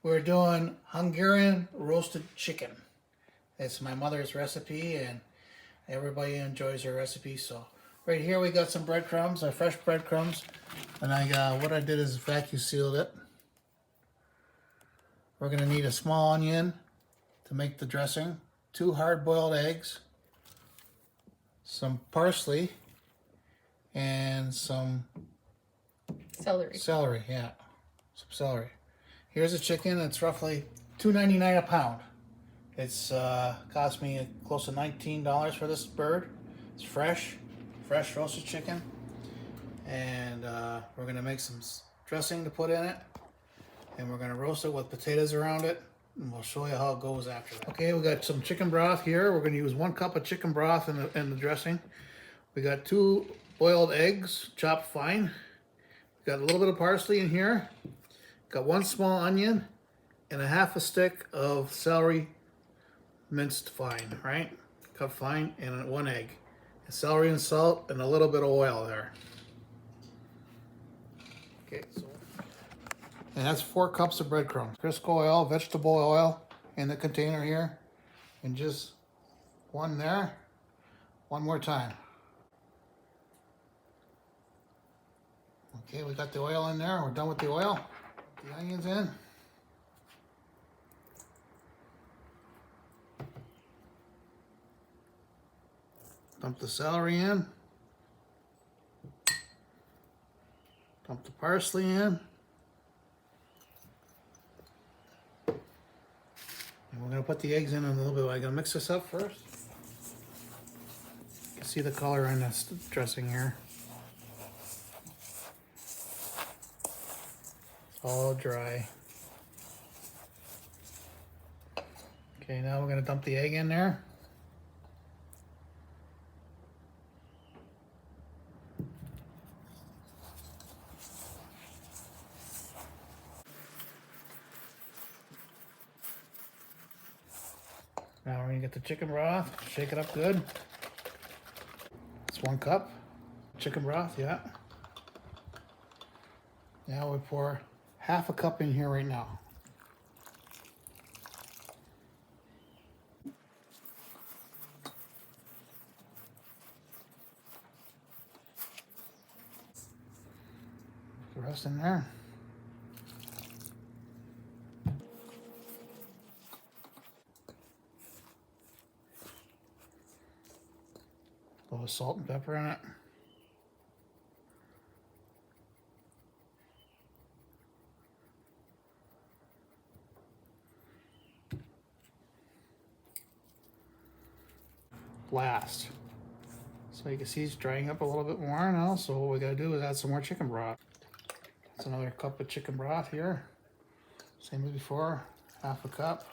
We're doing Hungarian roasted chicken. It's my mother's recipe and everybody enjoys her recipe. So right here we got some breadcrumbs, fresh breadcrumbs. And what I did is vacuum sealed it. We're gonna need a small onion to make the dressing, 2 hard-boiled eggs, some parsley, and some Celery. Yeah, some celery. Here's a chicken. It's roughly $2.99 a pound. It's cost me close to $19 for this bird. It's fresh roasted chicken, and we're gonna make some dressing to put in it, and we're gonna roast it with potatoes around it, and we'll show you how it goes after that. Okay, we got some chicken broth here. We're gonna use 1 cup of chicken broth in the dressing. We got 2 boiled eggs chopped fine. We got a little bit of parsley in here. Got 1 small onion and a half a stick of celery minced fine, right? Cut fine, and 1 egg. And celery and salt and a little bit of oil there. Okay, so and that's 4 cups of breadcrumbs. Crisco oil, vegetable oil in the container here. And just 1 there. 1 more time. Okay, we got the oil in there. We're done with the oil. The onions in. Dump the celery in. Dump the parsley in. And we're going to put the eggs in a little bit. I'm going to mix this up first. You can see the color in this dressing here. All dry. Okay, now we're going to dump the egg in there. Now we're going to get the chicken broth, shake it up good. It's 1 cup. Chicken broth, yeah. Now we pour half a cup in here right now. Put the rest in there. A little salt and pepper in it. Blast. So you can see it's drying up a little bit more now. So what we gotta do is add some more chicken broth. That's another cup of chicken broth here. Same as before, half a cup.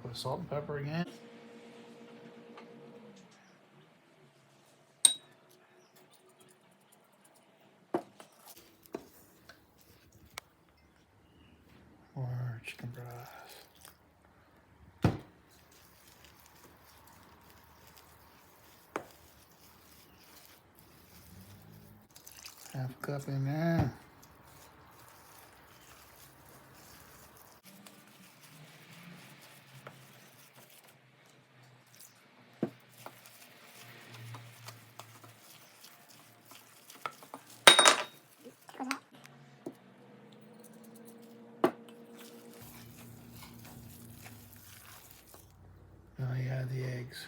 Put salt and pepper again. More chicken broth. Half a cup in there. Now you add the eggs.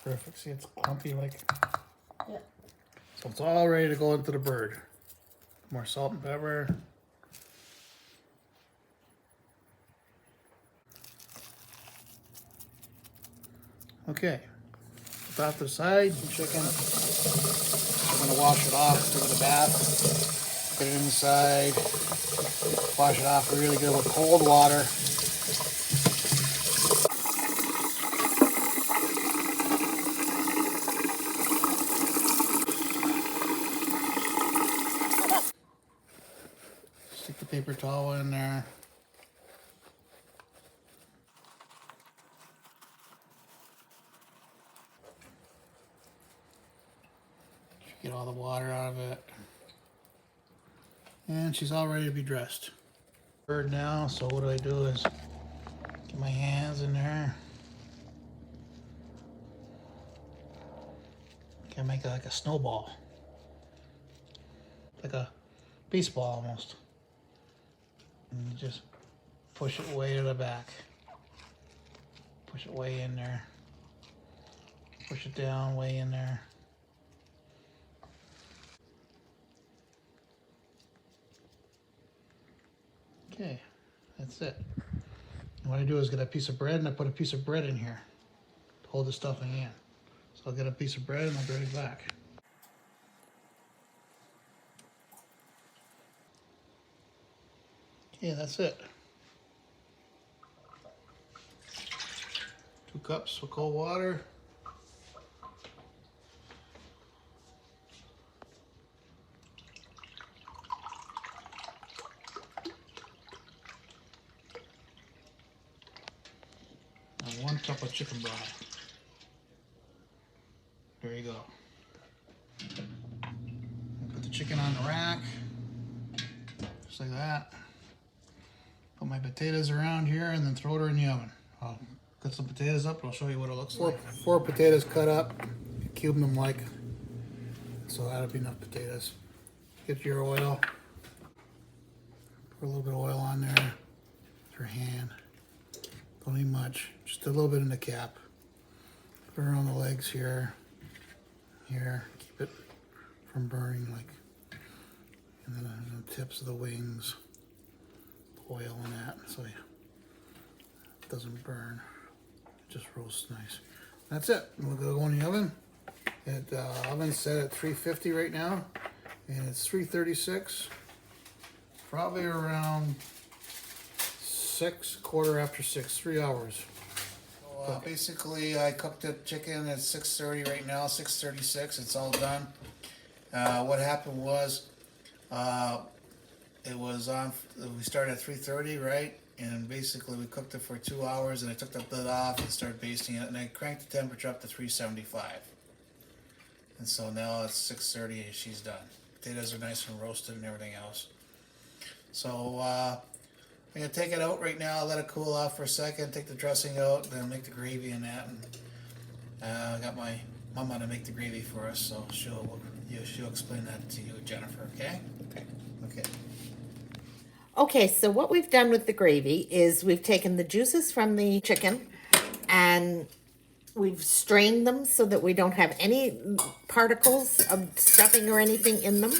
Perfect. See, it's clumpy like. Yeah. So it's all ready to go into the bird. More salt and pepper. Okay. Put that to the side. The chicken. I'm gonna wash it off, give it a bath. Put it inside. Wash it off really good with cold water. paper towel in there. Get all the water out of it. And she's all ready to be dressed. Bird now, so what do is get my hands in there. Can make it like a snowball. Like a baseball almost. And you just push it way to the back. Push it way in there. Push it down way in there. Okay, that's it. And what I do is get a piece of bread and I put a piece of bread in here to hold the stuffing in. So I'll get a piece of bread and I'll bring it back. Okay, that's it. 2 cups of cold water. And 1 cup of chicken broth. There you go. Put the chicken on the rack, just like that. Put my potatoes around here and then throw her in the oven. I'll cut some potatoes up and I'll show you what it looks like. 4 potatoes cut up, cube them like, so that'll be enough potatoes. Get your oil, put a little bit of oil on there with your hand. Don't need much, just a little bit in the cap. Put it around the legs here, keep it from burning, like, and then on the tips of the wings. Oil in that so it doesn't burn. It just roasts nice. That's it. We'll go in the oven. Oven's set at 350 right now, and it's 336. Probably around 6, quarter after 6, 3 hours. So, basically, I cooked the chicken at 6:30 right now. 6:36. It's all done. What happened was. It was on, we started at 3:30, right? And basically we cooked it for 2 hours and I took the lid off and started basting it and I cranked the temperature up to 375. And so now it's 6:30 and she's done. Potatoes are nice and roasted and everything else. So I'm going to take it out right now, let it cool off for a second, take the dressing out, then make the gravy in that. And I got my mama to make the gravy for us, so she'll explain that to you, Jennifer, okay? Okay. Okay. Okay, so what we've done with the gravy is we've taken the juices from the chicken and we've strained them so that we don't have any particles of stuffing or anything in them.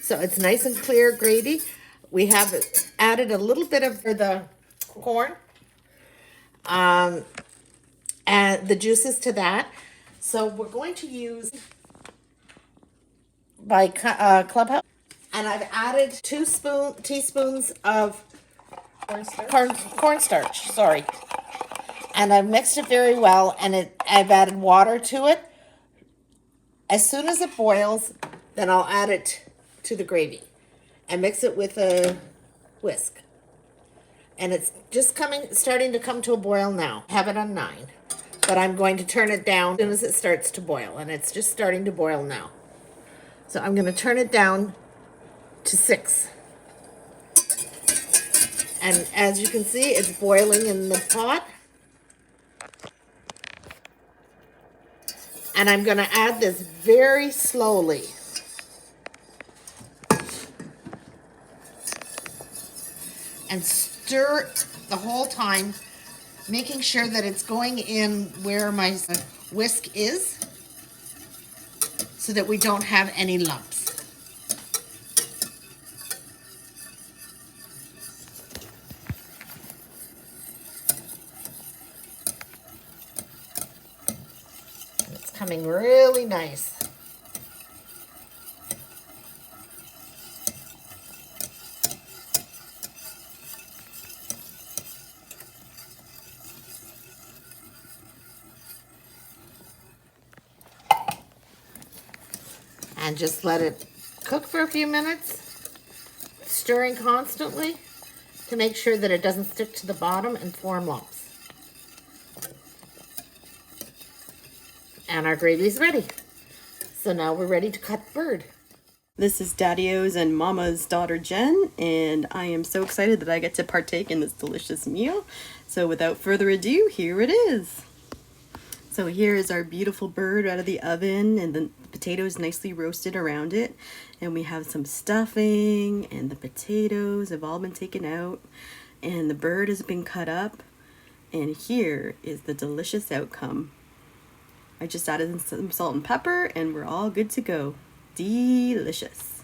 So it's nice and clear gravy. We have added a little bit of the corn and the juices to that. So we're going to use by Clubhouse. And I've added 2 teaspoons of cornstarch, sorry. And I've mixed it very well, and I've added water to it. As soon as it boils, then I'll add it to the gravy and mix it with a whisk. And it's just starting to come to a boil now. I have it on 9, but I'm going to turn it down as soon as it starts to boil, and it's just starting to boil now. So I'm going to turn it down to 6. And as you can see, it's boiling in the pot. And I'm going to add this very slowly. And stir the whole time, making sure that it's going in where my whisk is, so that we don't have any lumps. It's coming really nice. And just let it cook for a few minutes. stirring constantly to make sure that it doesn't stick to the bottom and form lumps. And our gravy's ready. So now we're ready to cut the bird. This is Daddy-O's and Mama's daughter Jen, and I am so excited that I get to partake in this delicious meal. So without further ado, here it is. So here is our beautiful bird out of the oven, and the potatoes nicely roasted around it. And we have some stuffing, and the potatoes have all been taken out, and the bird has been cut up. And here is the delicious outcome. I just added some salt and pepper, and we're all good to go. Delicious.